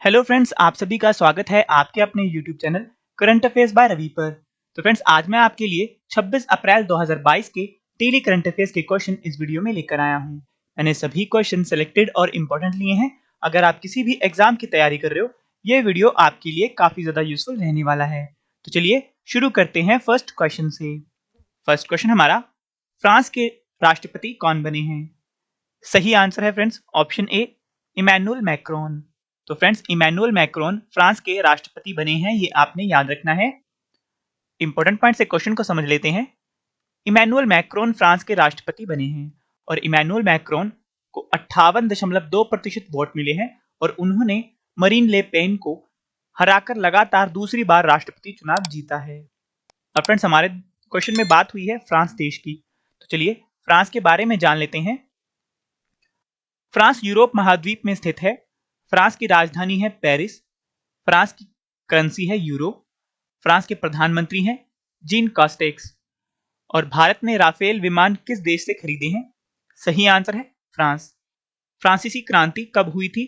Hello friends, आप सभी का स्वागत है आपके अपने YouTube channel current affairs by Ravi पर। तो फ्रेंड्स, आज मैं आपके लिए 26 अप्रैल 2022 के डेली करंट अफेयर्स के क्वेश्चन इस वीडियो में लेकर आया हूं। मैंने सभी क्वेश्चन सेलेक्टेड और इंपॉर्टेंट लिए हैं। अगर आप किसी भी एग्जाम की तैयारी कर रहे हो, ये वीडियो आपके लिए काफी ज्यादा यूजफुल रहने वाला है। तो चलिए शुरू करते हैं फर्स्ट क्वेश्चन से। फर्स्ट क्वेश्चन हमारा, फ्रांस के राष्ट्रपति कौन बने हैं? सही आंसर है friends option A, Emmanuel Macron. तो फ्रेंड्स, इमैनुअल मैक्रोन फ्रांस के राष्ट्रपति बने हैं, ये आपने याद रखना है। इंपॉर्टेंट पॉइंट से क्वेश्चन को समझ लेते हैं। इमैनुअल मैक्रोन फ्रांस के राष्ट्रपति बने हैं और इमैनुअल मैक्रोन को 58.2% वोट मिले हैं और उन्होंने मरीन ले पेन को हराकर लगातार दूसरी बार राष्ट्रपति चुनाव जीता है। अब फ्रेंड्स, हमारे क्वेश्चन में बात हुई है फ्रांस देश की, तो चलिए फ्रांस के बारे में जान लेते हैं। फ्रांस यूरोप महाद्वीप में स्थित है। फ्रांस की राजधानी है पेरिस। फ्रांस की करेंसी है यूरो। फ्रांस के प्रधानमंत्री हैं जीन कास्टेक्स। और भारत ने राफेल विमान किस देश से खरीदे हैं? सही आंसर है फ्रांस। फ्रांसीसी क्रांति कब हुई थी?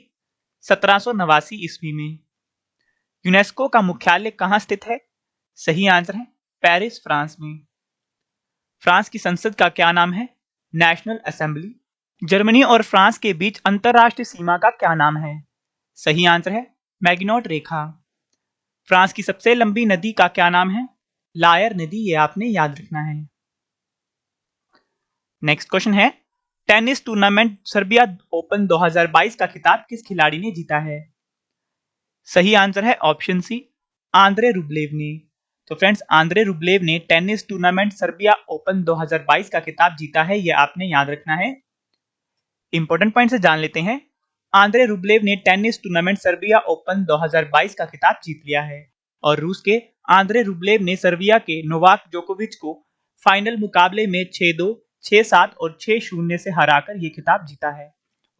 1789 ईस्वी में। यूनेस्को का मुख्यालय कहां स्थित है? सही आंसर है पेरिस, फ्रांस में। फ्रांस की संसद का क्या नाम है? National assembly. जर्मनी और फ्रांस के बीच अंतरराष्ट्रीय सीमा का क्या नाम है? सही आंसर है मैगिनोट रेखा। फ्रांस की सबसे लंबी नदी का क्या नाम है? लायर नदी, ये आपने याद रखना है। नेक्स्ट क्वेश्चन है, टेनिस टूर्नामेंट सर्बिया ओपन 2022 का खिताब किस खिलाड़ी ने जीता है? सही आंसर है ऑप्शन सी, आंद्रे रुब्लेव ने। तो फ्रेंड्स, आंद्रे रुब्लेव ने टेनिस टूर्नामेंट सर्बिया ओपन 2022 का खिताब जीता है, यह आपने याद रखना है। इंपॉर्टेंट पॉइंट से जान लेते हैं। आंद्रे रुब्लेव ने टेनिस टूर्नामेंट सर्बिया ओपन 2022 का खिताब जीत लिया है और रूस के आंद्रे रुब्लेव ने सर्बिया के नोवाक जोकोविच को फाइनल मुकाबले में 6-2, 6-7 और 6-0 से हराकर यह खिताब जीता है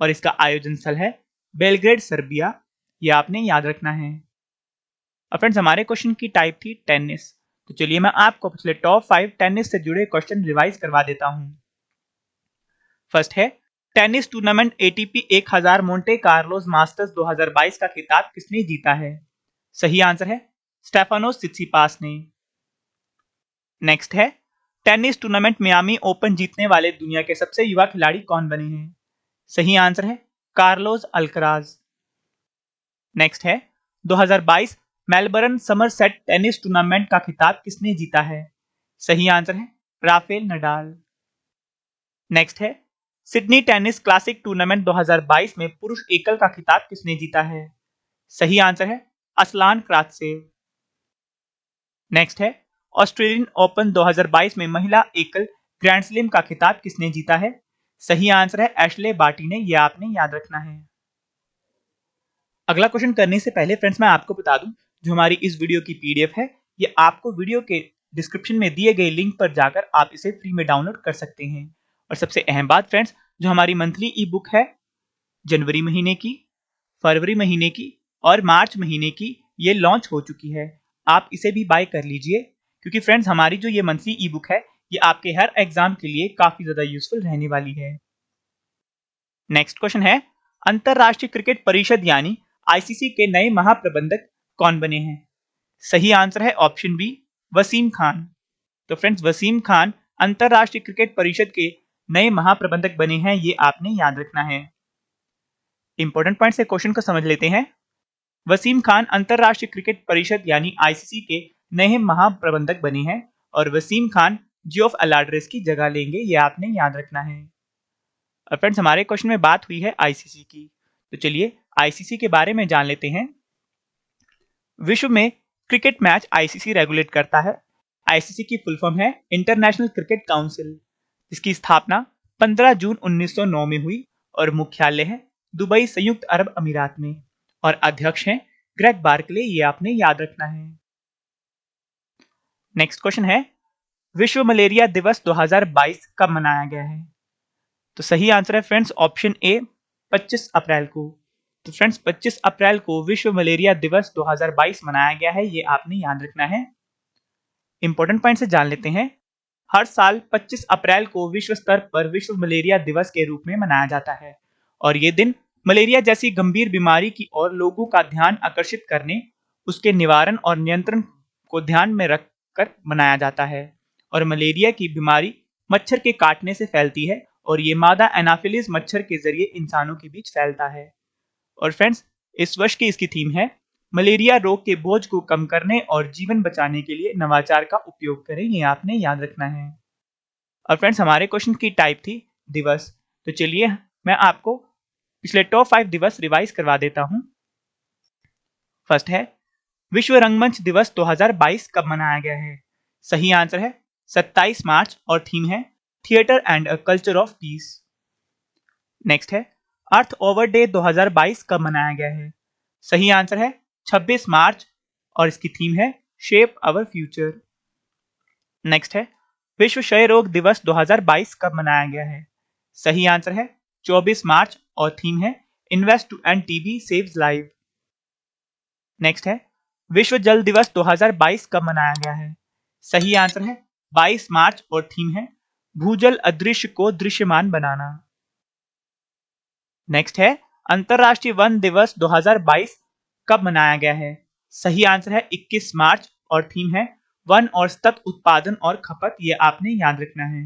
और इसका आयोजन स्थल है बेलग्रेड, सर्बिया। यह आपने याद रखना है। और फ्रेंड्स, हमारे क्वेश्चन की टाइप थी टेनिस। तो चलिए मैं आपको पिछले टॉप 5 टेनिस से जुड़े क्वेश्चन रिवाइज करवा देता हूं। फर्स्ट है, tennis tournament ATP 1000 Monte Carlos masters 2022 का खिताब किसने जीता है? सही आंसर है स्टेफानोस सित्सिपास ने। नेक्स्ट है, टेनिस टूर्नामेंट मियामी ओपन जीतने वाले दुनिया के सबसे युवा खिलाड़ी कौन बने हैं? सही आंसर है कार्लोस अल्कराज। नेक्स्ट है, 2022 मेलबर्न समरसेट टेनिस टूर्नामेंट का खिताब किसने जीता है? सही आंसर है राफेल नडाल। नेक्स्ट है, सिडनी टेनिस क्लासिक टूर्नामेंट 2022 में पुरुष एकल का खिताब किसने जीता है? सही आंसर है असलान क्रात्सेव। नेक्स्ट है, ऑस्ट्रेलियन ओपन 2022 में महिला एकल ग्रैंड स्लैम का खिताब किसने जीता है? सही आंसर है एशले बार्टी ने, यह आपने याद रखना है। अगला क्वेश्चन करने से पहले फ्रेंड्स, मैं आपको बता दूं, जो हमारी इस वीडियो की पीडीएफ है, ये आपको वीडियो के डिस्क्रिप्शन में दिए गए लिंक पर जाकर आप इसे फ्री में डाउनलोड कर सकते हैं। और सबसे अहम बात फ्रेंड्स, जो हमारी मंथली ई बुक है जनवरी महीने की, फरवरी महीने की और मार्च महीने की, ये लॉन्च हो चुकी है। आप इसे भी बाय कर लीजिए, क्योंकि फ्रेंड्स हमारी जो ये मंथली ई बुक है, ये आपके हर एग्जाम के लिए काफी ज्यादा यूजफुल रहने वाली है। नेक्स्ट क्वेश्चन है, अंतरराष्ट्रीय क्रिकेट परिषद यानी आईसीसी के नए महाप्रबंधक कौन बने हैं? सही आंसर है ऑप्शन बी, वसीम खान। तो फ्रेंड्स, वसीम खान अंतरराष्ट्रीय क्रिकेट परिषद के नए महाप्रबंधक बने हैं, ये आपने याद रखना है। इंपॉर्टेंट पॉइंट से क्वेश्चन को समझ लेते हैं। वसीम खान अंतरराष्ट्रीय क्रिकेट परिषद यानी आईसीसी के नए महाप्रबंधक बने हैं और वसीम खान जियोफ अलाड्रेस की जगह लेंगे, ये आपने याद रखना है। और फ्रेंड्स, हमारे क्वेश्चन में बात हुई है आईसीसी की, तो चलिए आईसीसी के बारे में जान लेते हैं। विश्व में क्रिकेट मैच आईसीसी रेगुलेट करता है। आईसीसी की फुल फॉर्म है इंटरनेशनल क्रिकेट काउंसिल। इसकी स्थापना 15 जून 1909 में हुई और मुख्यालय है दुबई, संयुक्त अरब अमीरात में। और अध्यक्ष हैं ग्रेग बार्कले, ये आपने याद रखना है। नेक्स्ट क्वेश्चन है, विश्व मलेरिया दिवस 2022 कब मनाया गया है? तो सही आंसर है फ्रेंड्स ऑप्शन ए, 25 अप्रैल को। तो फ्रेंड्स, 25 अप्रैल को विश्व मलेरिया दिवस 2022 मनाया गया है, ये आपने याद रखना है। इंपॉर्टेंट पॉइंट से जान लेते हैं। हर साल 25 अप्रैल को विश्व स्तर पर विश्व मलेरिया दिवस के रूप में मनाया जाता है और ये दिन मलेरिया जैसी गंभीर बीमारी की ओर लोगों का ध्यान आकर्षित करने, उसके निवारण और नियंत्रण को ध्यान में रखकर मनाया जाता है। और मलेरिया की बीमारी मच्छर के काटने से फैलती है और ये मादा एनाफिलिस मच्छर के जरिए इंसानों के बीच फैलता है। और फ्रेंड्स, इस वर्ष की इसकी थीम है मलेरिया रोग के बोझ को कम करने और जीवन बचाने के लिए नवाचार का उपयोग करें। ये आपने याद रखना है। और फ्रेंड्स, हमारे क्वेश्चन की टाइप थी दिवस। तो चलिए मैं आपको पिछले टॉप 5 दिवस रिवाइज करवा देता हूं। फर्स्ट है विश्व रंगमंच दिवस 2022 कब मनाया गया है? सही आंसर है 27 मार्च और थीम है theatre and a culture of peace. Next है अर्थ ओवर डे 2022 कब मनाया गया है? सही आंसर है 26 मार्च और इसकी थीम है शेप आवर फ्यूचर। नेक्स्ट है विश्व क्षय रोग दिवस 2022 कब मनाया गया है? सही आंसर है 24 मार्च और थीम है invest to end TB saves life. Next है विश्व जल दिवस 2022 कब मनाया गया है? सही आंसर है 22 मार्च और थीम है भूजल अदृश्य को दृश्यमान बनाना। नेक्स्ट है अंतरराष्ट्रीय वन दिवस 2022 कब मनाया गया है? सही आंसर है 21 मार्च और थीम है वन और सतत उत्पादन और खपत। ये आपने याद रखना है।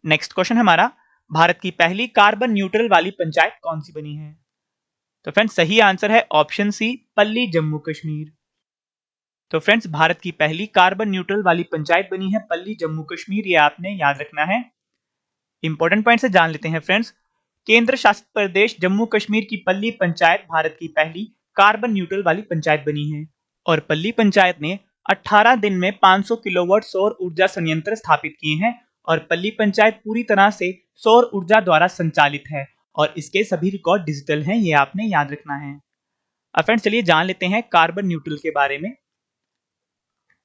नेक्स्ट क्वेश्चन हमारा भारत की पहली कार्बन न्यूट्रल वाली पंचायत कौन सी बनी है? तो फ्रेंड्स, सही आंसर है ऑप्शन सी पल्ली जम्मू कश्मीर। तो फ्रेंड्स, भारत की पहली कार्बन न्यूट्रल वाली पंचायत बनी है पल्ली जम्मू कश्मीर। ये आपने याद रखना है। इंपॉर्टेंट पॉइंट से जान लेते हैं फ्रेंड्स। केंद्र शासित प्रदेश जम्मू कश्मीर की पल्ली पंचायत भारत की पहली कार्बन न्यूट्रल वाली पंचायत बनी है और पल्ली पंचायत ने 18 दिन में 500 किलोवाट सौर ऊर्जा संयंत्र स्थापित किए हैं और पल्ली पंचायत पूरी तरह से सौर ऊर्जा द्वारा संचालित है और इसके सभी रिकॉर्ड डिजिटल हैं। ये आपने याद रखना है। अब फ्रेंड्स, चलिए जान लेते हैं कार्बन न्यूट्रल के बारे में।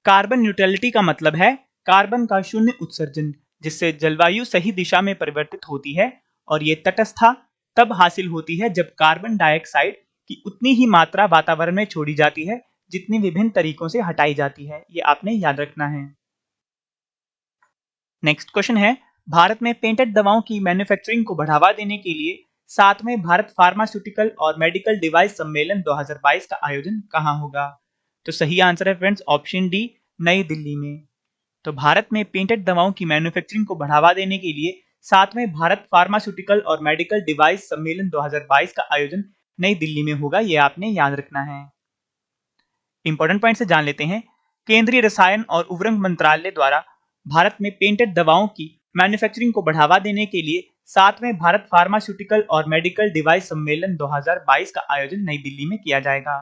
कार्बन न्यूट्रलिटी का मतलब है कार्बन का शून्य उत्सर्जन, जिससे जलवायु सही दिशा में परिवर्तित होती है और ये तटस्थता तब हासिल होती है जब कार्बन डाइऑक्साइड की उतनी ही मात्रा वातावरण में छोड़ी जाती है जितनी विभिन्न तरीकों से हटाई जाती है। ये आपने याद रखना है। नेक्स्ट क्वेश्चन है भारत में पेटेंट दवाओं की मैन्युफैक्चरिंग को बढ़ावा देने के लिए 7वें भारत फार्मास्यूटिकल और मेडिकल डिवाइस सम्मेलन 2022 का आयोजन कहां होगा? तो सही आंसर है फ्रेंड्स ऑप्शन डी नई दिल्ली में। तो भारत में पेटेंट दवाओं की मैन्युफैक्चरिंग को बढ़ावा देने के लिए 7वें भारत फार्मास्यूटिकल और मेडिकल डिवाइस सम्मेलन 2022 का आयोजन नई दिल्ली में होगा। यह आपने याद रखना है। इंपॉर्टेंट पॉइंट से जान लेते हैं। केंद्रीय रसायन और उर्वरक मंत्रालय द्वारा भारत में पेटेंट दवाओं की मैन्युफैक्चरिंग को बढ़ावा देने के लिए 7वें भारत फार्मास्यूटिकल और मेडिकल डिवाइस सम्मेलन 2022 का आयोजन नई दिल्ली में किया जाएगा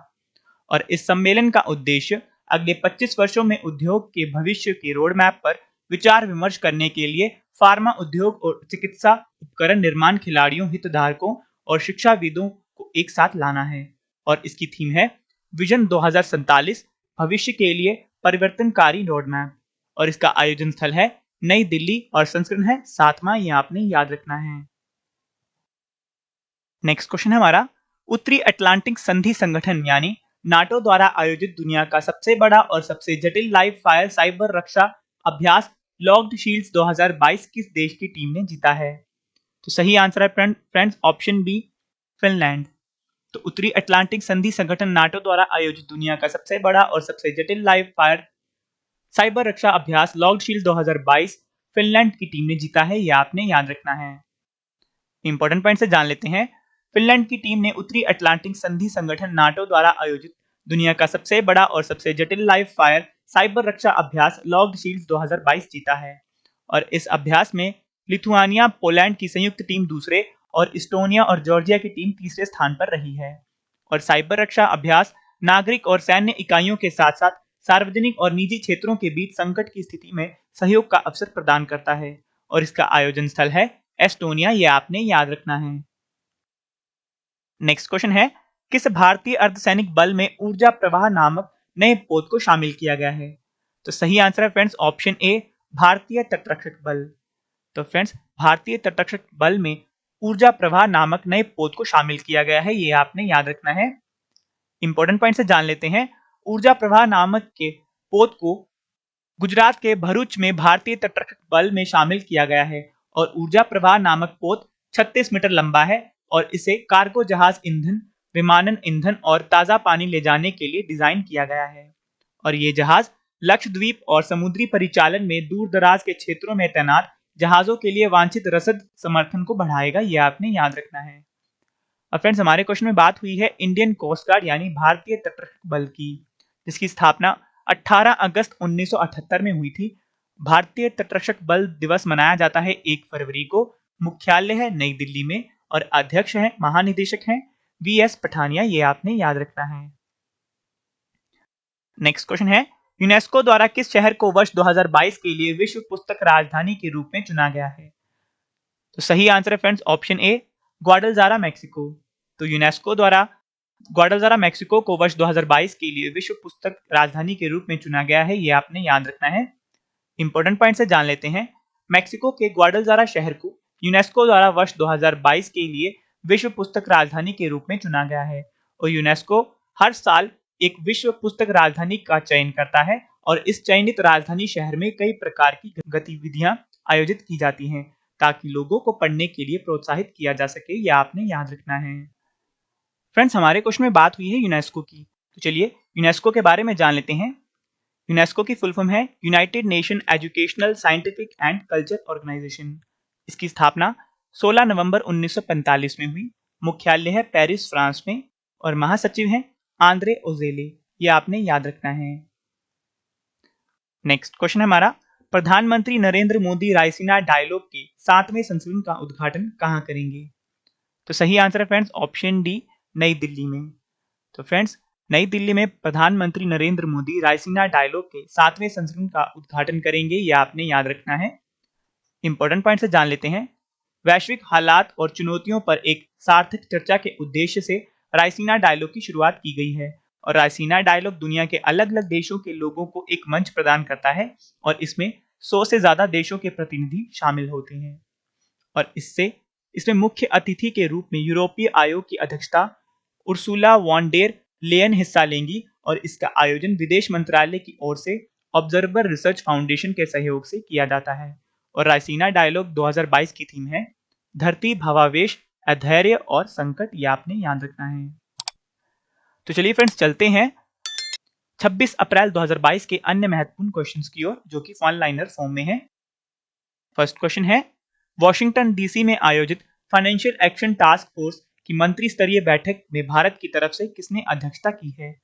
और इस सम्मेलन का उद्देश्य अगले 25 वर्षों में उद्योग के भविष्य के रोड मैप पर विचार विमर्श करने के लिए फार्मा उद्योग और चिकित्सा उपकरण निर्माण खिलाड़ियों, हितधारकों और शिक्षाविदों को एक साथ लाना है और इसकी थीम है विजन 2047 भविष्य के लिए परिवर्तनकारी रोड मैप और इसका आयोजन स्थल है नई दिल्ली और संस्करण है 7वां। ये आपने याद रखना है। नेक्स्ट क्वेश्चन हमारा उत्तरी अटलांटिक संधि संगठन यानी नाटो द्वारा आयोजित दुनिया का सबसे बड़ा और सबसे जटिल लाइव फायर साइबर रक्षा अभ्यास लॉक्ड शील्ड्स 2022 किस देश की टीम ने जीता है? तो सही आंसर है फ्रेंड्स ऑप्शन बी फिनलैंड। तो उत्तरी अटलांटिक संधि संगठन नाटो द्वारा आयोजित दुनिया का सबसे बड़ा और सबसे जटिल लाइव फायर साइबर रक्षा अभ्यास लॉक्ड शील्ड 2022 फिनलैंड की टीम ने जीता है। यह आपने याद रखना है। इंपॉर्टेंट पॉइंट से जान लेते हैं। फिनलैंड की टीम ने उत्तरी अटलांटिक संधि संगठन नाटो द्वारा आयोजित दुनिया का सबसे बड़ा और सबसे जटिल लाइव फायर साइबर रक्षा अभ्यास लॉक्ड शील्ड 2022 जीता है और इस अभ्यास में लिथुआनिया पोलैंड की संयुक्त टीम दूसरे और इस्टोनिया और जॉर्जिया की टीम तीसरे स्थान पर रही है और साइबर रक्षा अभ्यास नागरिक और सैन्य इकाइयों के साथ साथ सार्वजनिक और निजी क्षेत्रों के बीच संकट की स्थिति में सहयोग का अवसर प्रदान करता है और इसका आयोजन स्थल है एस्टोनिया। यह आपने याद रखना है। नेक्स्ट क्वेश्चन है किस भारतीय अर्धसैनिक बल में ऊर्जा प्रवाह नामक नए पोत को शामिल किया गया है? तो सही आंसर है फ्रेंड्स ऑप्शन ए भारतीय तटरक्षक बल। तो फ्रेंड्स, भारतीय तटरक्षक बल में ऊर्जा प्रवाह नामक नए पोत को शामिल किया गया है। यह आपने याद रखना है। इंपॉर्टेंट पॉइंट से जान लेते हैं। ऊर्जा प्रवाह नामक के पोत को गुजरात के भरूच में भारतीय तटरक्षक बल में शामिल किया गया है और ऊर्जा प्रवाह नामक पोत 36 मीटर लंबा है और इसे कार्गो जहाज ईंधन, विमानन ईंधन और ताज़ा पानी ले जाने के लिए डिजाइन किया गया है। और ये जहाज लक्षद्वीप और समुद्री परिचालन में दूर दराज के क्षेत्रों में तैनात जहाजों के लिए वांछित रसद समर्थन को बढ़ाएगा, ये आपने याद रखना है। और फ्रेंड्स, हमारे क्वेश्चन में बात हुई है इंडियन कोस्ट गार्ड यानी भारतीय तटरक्षक बल की, जिसकी स्थापना 18 अगस्त 1978 में हुई थी। भारतीय तटरक्षक बल दिवस मनाया जाता है 1 फरवरी को। मुख्यालय है नई दिल्ली में और अध्यक्ष हैं, महानिदेशक हैं वीएस पठानिया, ये आपने याद रखना है। नेक्स्ट क्वेश्चन है, यूनेस्को द्वारा किस शहर को वर्ष 2022 के लिए विश्व पुस्तक राजधानी के रूप में चुना गया है? तो सही आंसर है फ्रेंड्स ऑप्शन ए, ग्वाडलजारा मैक्सिको। तो यूनेस्को द्वारा ग्वाडलजारा मैक्सिको को वर्ष 2022 के लिए विश्व पुस्तक राजधानी के रूप में चुना गया है, ये आपने याद रखना है। इंपॉर्टेंट पॉइंट से जान लेते हैं। मैक्सिको के ग्वाडलजारा शहर को यूनेस्को द्वारा वर्ष 2022 के लिए विश्व पुस्तक राजधानी के रूप में चुना गया है और यूनेस्को हर साल एक विश्व पुस्तक राजधानी का चयन करता है और इस चयनित राजधानी शहर में कई प्रकार की गतिविधियां आयोजित की जाती हैं ताकि लोगों को पढ़ने के लिए प्रोत्साहित किया जा सके, यह आपने याद रखना है। फ्रेंड्स, हमारे क्वेश्चन में बात हुई है यूनेस्को की, तो चलिए यूनेस्को के बारे में जान लेते हैं। यूनेस्को की फुल फॉर्म है United Nation Educational, Scientific and Culture Organization. इसकी स्थापना 16 नवंबर 1945 में हुई। मुख्यालय है पेरिस, फ्रांस में और महासचिव हैं आंद्रे ओजेले, ये आपने याद रखना है। नेक्स्ट क्वेश्चन है हमारा, प्रधानमंत्री नरेंद्र मोदी रायसीना डायलॉग के 7वें संस्करण का उद्घाटन कहां करेंगे? तो सही आंसर है फ्रेंड्स ऑप्शन डी, नई दिल्ली में। तो फ्रेंड्स, नई दिल्ली में प्रधानमंत्री नरेंद्र मोदी रायसीना डायलॉग के 7वें संस्करण का उद्घाटन करेंगे, यह आपने याद रखना है। इंपॉर्टेंट पॉइंट से जान लेते हैं। वैश्विक हालात और चुनौतियों पर एक सार्थक चर्चा के उद्देश्य से रायसीना डायलॉग की शुरुआत की गई है और रायसीना डायलॉग दुनिया के अलग अलग देशों के लोगों को एक मंच प्रदान करता है और इसमें 100 से ज्यादा देशों के प्रतिनिधि शामिल होते हैं और इसमें मुख्य अतिथि के रूप में यूरोपीय आयोग की अध्यक्षता उर्सुला वॉन डेर लेयन हिस्सा लेंगी और इसका आयोजन विदेश मंत्रालय की ओर से ऑब्जर्वर रिसर्च फाउंडेशन के सहयोग से किया जाता है और रायसीना डायलॉग 2022 की थीम है धरती, भावावेश, अधैर्य और संकट, ये आपने याद रखना है। तो चलिए फ्रेंड्स, चलते हैं 26 अप्रैल 2022 के अन्य महत्वपूर्ण क्वेश्चंस की ओर, जो कि वन लाइनर फॉर्म में है। फर्स्ट क्वेश्चन है, वॉशिंगटन डीसी में आयोजित फाइनेंशियल एक्शन टास्क फोर्स की मंत्री स्तरीय बैठक में भारत की तरफ से किसने अध्यक्षता की है?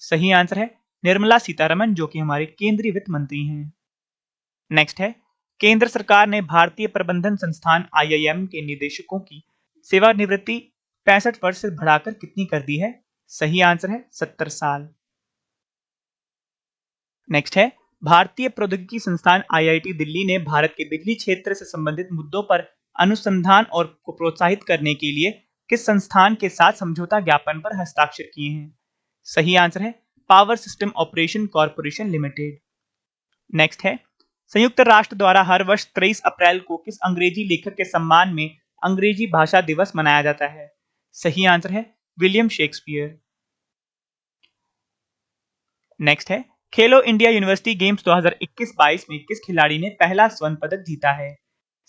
सही आंसर है निर्मला सीतारमण, जो कि हमारे केंद्रीय वित्त मंत्री हैं। नेक्स्ट है, केंद्र सरकार ने भारतीय प्रबंधन संस्थान IIM के निदेशकों की सेवानिवृत्ति 65 वर्ष से बढ़ाकर कितनी कर दी है? सही आंसर है 70 साल। नेक्स्ट है, भारतीय प्रौद्योगिकी संस्थान IIT दिल्ली ने भारत के बिजली क्षेत्र से संबंधित मुद्दों पर अनुसंधान और को प्रोत्साहित करने के लिए किस संस्थान के साथ समझौता ज्ञापन पर हस्ताक्षर किए हैं? सही आंसर है power system operation corporation limited. Next है, संयुक्त राष्ट्र द्वारा हर वर्ष 23 अप्रैल को किस अंग्रेजी लेखक के सम्मान में अंग्रेजी भाषा दिवस मनाया जाता है? सही आंसर है विलियम शेक्सपियर। नेक्स्ट है, खेलो इंडिया यूनिवर्सिटी गेम्स 2021-22 में किस खिलाड़ी ने पहला स्वर्ण पदक जीता है?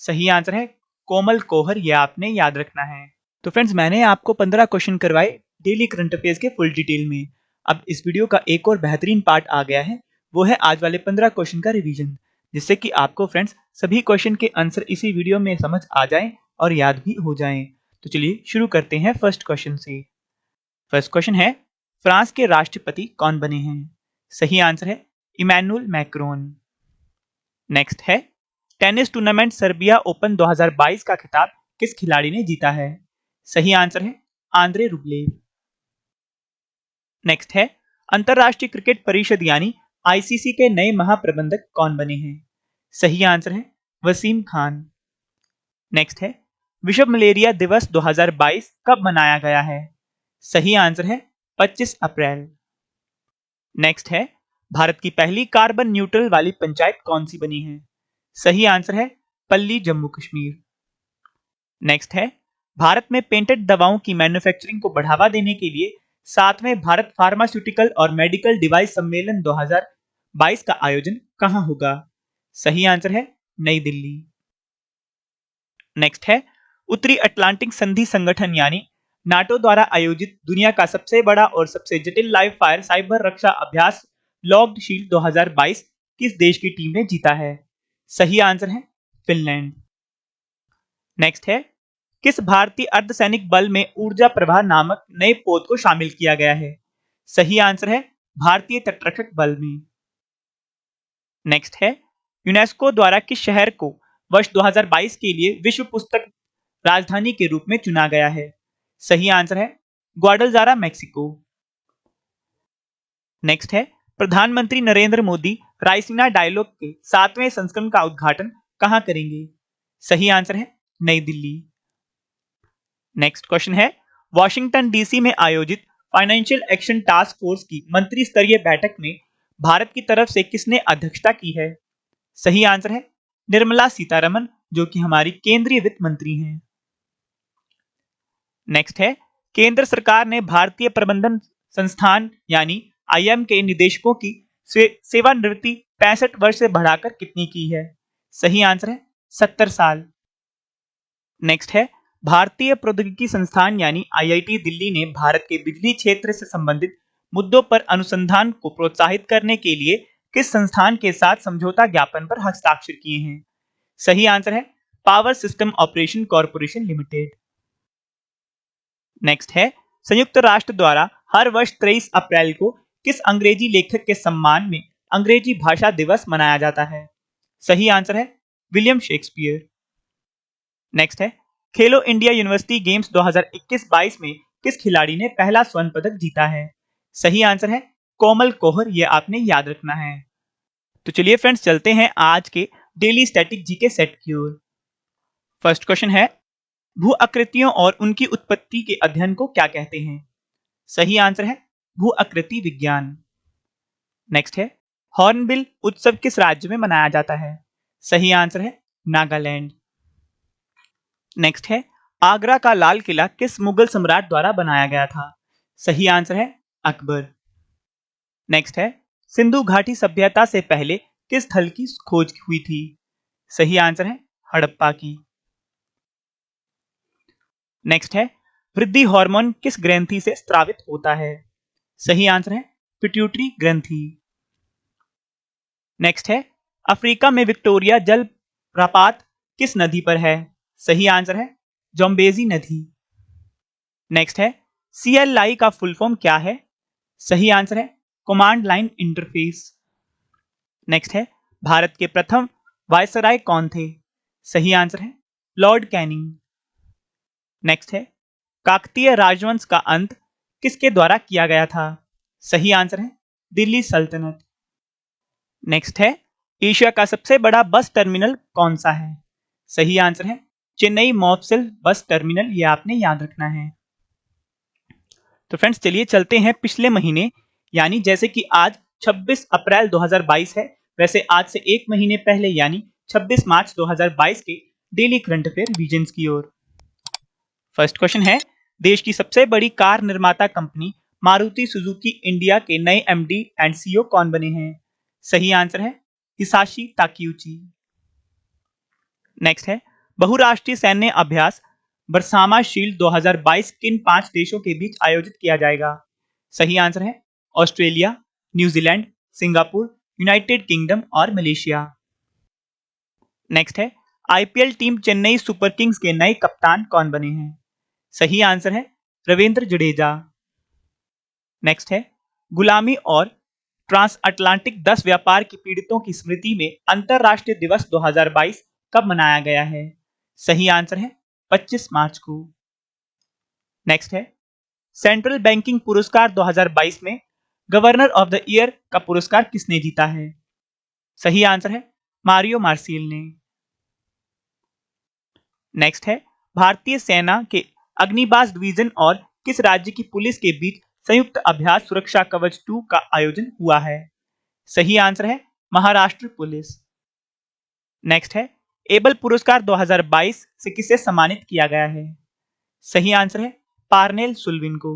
सही आंसर है कोमल कोहर, यह आपने याद रखना है। तो फ्रेंड्स, मैंने आपको 15 क्वेश्चन करवाए डेली करंट अफेयर्स के फुल डिटेल में। अब इस वीडियो का एक और बेहतरीन पार्ट आ गया है, वो है आज वाले 15 क्वेश्चन का रिवीजन, जिससे कि आपको फ्रेंड्स सभी क्वेश्चन के आंसर इसी वीडियो में समझ आ जाएं और याद भी हो जाएं। तो चलिए शुरू करते हैं फर्स्ट क्वेश्चन से। फर्स्ट क्वेश्चन है, फ्रांस के राष्ट्रपति कौन बने हैं? सही आंसर है इमैनुअल मैक्रोन। नेक्स्ट है, टेनिस टूर्नामेंट सर्बिया ओपन 2022 का खिताब किस खिलाड़ी ने जीता है? सही आंसर है आंद्रे रुब्लेव। नेक्स्ट है, अंतरराष्ट्रीय क्रिकेट परिषद यानी ICC के नए महाप्रबंधक कौन बने हैं? सही आंसर है वसीम खान। नेक्स्ट है, विश्व मलेरिया दिवस 2022 कब मनाया गया है? सही आंसर है 25 अप्रैल। नेक्स्ट है, भारत की पहली कार्बन न्यूट्रल वाली पंचायत कौन सी बनी है? सही आंसर है पल्ली, जम्मू कश्मीर। नेक्स्ट है, भारत में पेटेंट दवाओं की मैन्युफैक्चरिंग को बढ़ावा देने के लिए 7वें भारत फार्मास्यूटिकल और मेडिकल डिवाइस सम्मेलन 2022 का आयोजन कहां होगा? सही आंसर है नई दिल्ली। नेक्स्ट है, उत्तरी अटलांटिक संधि संगठन यानी नाटो द्वारा आयोजित दुनिया का सबसे बड़ा और सबसे जटिल लाइव फायर साइबर रक्षा अभ्यास लॉक्ड शील्ड 2022 किस देश की टीम ने जीता है? सही आंसर है फिनलैंड। नेक्स्ट है, किस भारतीय अर्धसैनिक बल में ऊर्जा प्रवाह नामक नए पोत को शामिल किया गया है? सही आंसर है भारतीय तटरक्षक बल में। नेक्स्ट है, यूनेस्को द्वारा किस शहर को वर्ष 2022 के लिए विश्व पुस्तक राजधानी के रूप में चुना गया है? सही आंसर है ग्वाडलजारा, मेक्सिको। नेक्स्ट है, प्रधानमंत्री नरेंद्र मोदी रायसीना डायलॉग के 7वें संस्करण का उद्घाटन कहां करेंगे? सही आंसर है नई दिल्ली। नेक्स्ट क्वेश्चन है, वॉशिंगटन डीसी में आयोजित फाइनेंशियल एक्शन टास्क फोर्स की मंत्री स्तरीय बैठक में भारत की तरफ से किसने अध्यक्षता की है? सही आंसर है निर्मला सीतारमन, जो कि हमारी केंद्रीय वित्त मंत्री हैं। नेक्स्ट है, केंद्र सरकार ने भारतीय प्रबंधन संस्थान यानी आईएम के निदेशकों की सेवानिवृत्ति 65 वर्ष से बढ़ाकर कितनी की है? सही आंसर है 70 साल। नेक्स्ट है, भारतीय प्रौद्योगिकी संस्थान यानी आईआईटी दिल्ली ने भारत के बिजली क्षेत्र से संबंधित मुद्दों पर अनुसंधान को प्रोत्साहित करने के लिए किस संस्थान के साथ समझौता ज्ञापन पर हस्ताक्षर किए हैं? सही आंसर है power system operation corporation limited. Next है, संयुक्त राष्ट्र द्वारा हर वर्ष 23 अप्रैल को किस अंग्रेजी लेखक के सम्मान में अंग्रेजी भाषा दिवस मनाया जाता है? सही आंसर है विलियम शेक्सपियर। नेक्स्ट है, खेलो इंडिया यूनिवर्सिटी गेम्स 2021-22 में किस खिलाड़ी ने पहला स्वर्ण पदक जीता है? सही आंसर है कोमल कोहर, ये आपने याद रखना है। तो चलिए फ्रेंड्स, चलते हैं आज के डेली स्टैटिक जीके सेट की ओर। फर्स्ट क्वेश्चन है, भू आकृतियों और उनकी उत्पत्ति के अध्ययन को क्या कहते हैं? सही आंसर है भू आकृति विज्ञान। नेक्स्ट है, हॉर्नबिल उत्सव किस राज्य में मनाया जाता है? सही आंसर है नागालैंड। नेक्स्ट है, आगरा का लाल किला किस मुगल सम्राट द्वारा बनाया गया था? सही आंसर है अकबर। नेक्स्ट है, सिंधु घाटी सभ्यता से पहले किस स्थल की खोज हुई थी? सही आंसर है हड़प्पा की। नेक्स्ट है, वृद्धि हार्मोन किस ग्रंथि से स्रावित होता है? सही आंसर है पिट्यूटरी ग्रंथि। नेक्स्ट है, अफ्रीका में विक्टोरिया जलप्रपात किस नदी पर है? सही आंसर है जम्बेजी नदी। नेक्स्ट है, CLI का फुल फॉर्म क्या है? सही आंसर है कमांड लाइन इंटरफेस। नेक्स्ट है, भारत के प्रथम वायसराय कौन थे? सही आंसर है लॉर्ड कैनिंग। नेक्स्ट है, काकतीय राजवंश का अंत किसके द्वारा किया गया था? सही आंसर है दिल्ली सल्तनत। नेक्स्ट है, एशिया का सबसे बड़ा बस टर्मिनल कौन सा है? सही आंसर है चेन्नई मॉफ्सिल बस टर्मिनल, ये आपने याद रखना है। तो फ्रेंड्स चलिए चलते हैं पिछले महीने, यानी जैसे कि आज 26 अप्रैल 2022 है, वैसे आज से एक महीने पहले यानी 26 मार्च 2022 के डेली करंट अफेयर रिवीजन की ओर। फर्स्ट क्वेश्चन है, देश की सबसे बड़ी कार निर्माता कंपनी मारुति सुजुकी इंडिया के नए MD एंड CEO कौन बने हैं? सही आंसर है हिसाशी ताकेयुची। नेक्स्ट है, बहुराष्ट्रीय सैन्य अभ्यास बरसामा शील्ड 2022 किन 5 देशों के बीच आयोजित किया जाएगा? सही आंसर है Australia, New Zealand, Singapore, United kingdom और मलेशिया। नेक्स्ट है, IPL team Chennai super Kings के नए कप्तान कौन बने हैं? सही आंसर है रविंद्र जडेजा। नेक्स्ट है, गुलामी और ट्रांस अटलांटिक 10 व्यापार की पीड़ितों की स्मृति में अंतरराष्ट्रीय दिवस 2022 कब मनाया गया है? सही आंसर है 25 मार्च को। नेक्स्ट है, सेंट्रल बैंकिंग पुरस्कार 2022 में गवर्नर ऑफ द ईयर का पुरस्कार किसने जीता है? सही आंसर है मारियो मार्सियल ने। नेक्स्ट है, भारतीय सेना के अग्निबाज डिवीजन और किस राज्य की पुलिस के बीच संयुक्त अभ्यास सुरक्षा कवच 2 का आयोजन हुआ है? सही आंसर है महाराष्ट्र पुलिस। नेक्स्ट है, एबल पुरस्कार 2022 से किसे सम्मानित किया गया है? सही आंसर है पार्नेल सुल्विन को।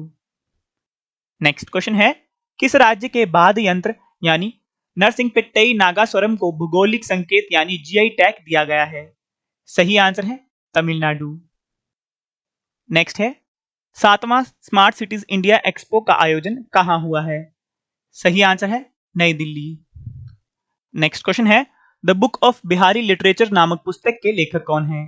नेक्स्ट क्वेश्चन है, किस राज्य के वाद्य यंत्र यानी नरसिंहपेट्टई नागास्वरम को भौगोलिक संकेत यानी GI टैग दिया गया है? सही आंसर है तमिलनाडु। नेक्स्ट है 7वां स्मार्ट सिटीज इंडिया एक्सपो का आयोजन कहां हुआ है? सही आंसर है नई दिल्ली। नेक्स्ट क्वेश्चन है the book of Bihari literature नामक पुस्तक के लेखक कौन है?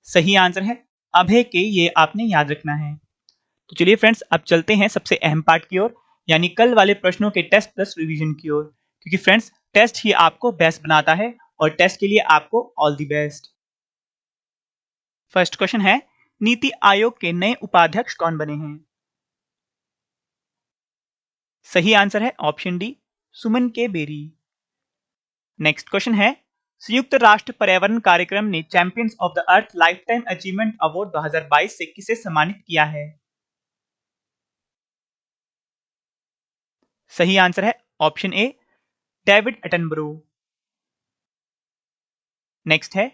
सही आंसर है अभय के, ये आपने याद रखना है। तो चलिए फ्रेंड्स, अब चलते हैं सबसे अहम पार्ट की ओर, यानी कल वाले प्रश्नों के टेस्ट प्लस रिवीजन की ओर, क्योंकि फ्रेंड्स टेस्ट ही आपको बेस्ट बनाता है और टेस्ट के लिए आपको all the best. First question है नीति आयोग के नए उपाध्यक्ष कौन बने हैं? सही आंसर है ऑप्शन डी सुमन के बेरी। नेक्स्ट क्वेश्चन है संयुक्त राष्ट्र पर्यावरण कार्यक्रम ने champions of the earth lifetime achievement award 2022 से किसे सम्मानित किया है? सही आंसर है option A David Attenborough. Next है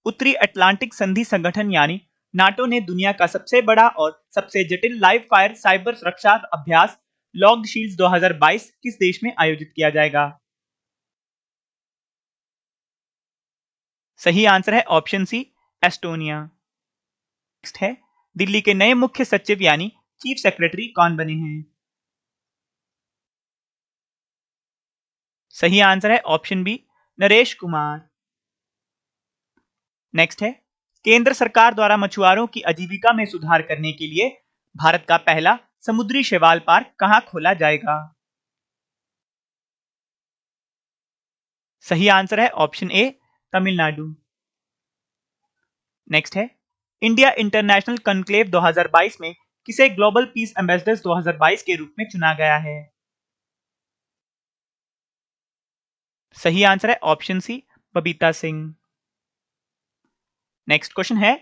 उत्तरी अटलांटिक संधि संगठन यानी नाटो ने दुनिया का सबसे बड़ा और सबसे जटिल लाइव फायर साइबर सुरक्षा अभ्यास लॉक्ड शील्ड्स 2022 किस देश में आयोजित किया जाएगा? सही आंसर है ऑप्शन सी एस्टोनिया। नेक्स्ट है दिल्ली के नए मुख्य सचिव यानी चीफ सेक्रेटरी कौन बने हैं? सही आंसर है option B Naresh Kumar. Next है केंद्र सरकार द्वारा मछुआरों की आजीविका में सुधार करने के लिए भारत का पहला समुद्री शैवाल पार्क कहां खोला जाएगा? सही आंसर है ऑप्शन ए तमिलनाडु। नेक्स्ट है इंडिया इंटरनेशनल कॉन्क्लेव 2022 में किसे ग्लोबल पीस एम्बेसडर्स 2022 के रूप में चुना गया है? सही आंसर है option C Babita Singh. Next question है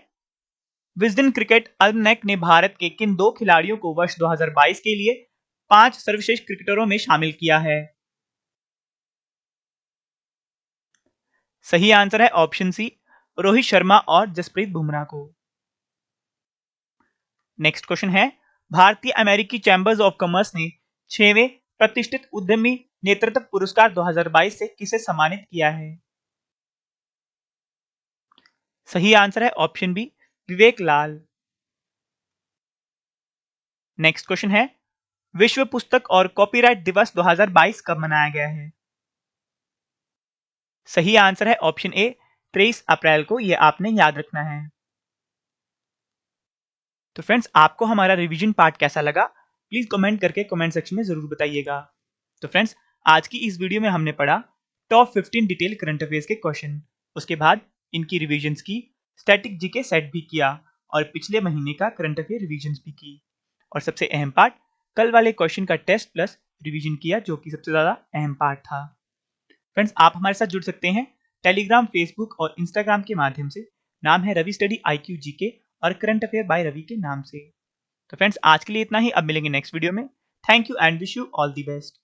विजडन क्रिकेट अल्मनैक ने भारत के किन दो खिलाड़ियों को वर्ष 2022 के लिए 5 सर्वश्रेष्ठ क्रिकेटरों में शामिल किया है? सही आंसर है ऑप्शन सी रोहित शर्मा और जसप्रीत बुमराह को। नेक्स्ट क्वेश्चन है भारतीय अमेरिकी चैंबर्स ऑफ कॉमर्स ने 6वें प्रतिष्ठित उद्यमी नेतृत्व पुरस्कार 2022 से किसे सम्मानित किया है? सही आंसर है ऑप्शन बी विवेक लाल। नेक्स्ट क्वेश्चन है विश्व पुस्तक और कॉपीराइट दिवस 2022 कब मनाया गया है? सही आंसर है ऑप्शन ए 23 अप्रैल को, यह आपने याद रखना है। तो फ्रेंड्स, आपको हमारा रिवीजन पार्ट कैसा लगा प्लीज कमेंट करके कमेंट सेक्शन में जरूर बताइएगा। तो फ्रेंड्स, आज की इस वीडियो में हमने पढ़ा टॉप 15 डिटेल करंट अफेयर्स के क्वेश्चन, उसके बाद इनकी रिविजन्स की, स्टैटिक जीके सेट भी किया और पिछले महीने का करंट अफेयर रिविजन्स भी की, और सबसे अहम पार्ट कल वाले क्वेश्चन का टेस्ट प्लस रिवीजन किया, जो कि सबसे ज्यादा अहम पार्ट था। फ्रेंड्स, आप हमारे साथ जुड़ सकते हैं टेलीग्राम, फेसबुक और इंस्टाग्राम के माध्यम से। नाम है रवि स्टडी IQ जीके और करंट अफेयर बाय रवि के नाम से। तो फ्रेंड्स, आज के लिए इतना ही। अब मिलेंगे नेक्स्ट वीडियो में। Thank you and wish you all the best.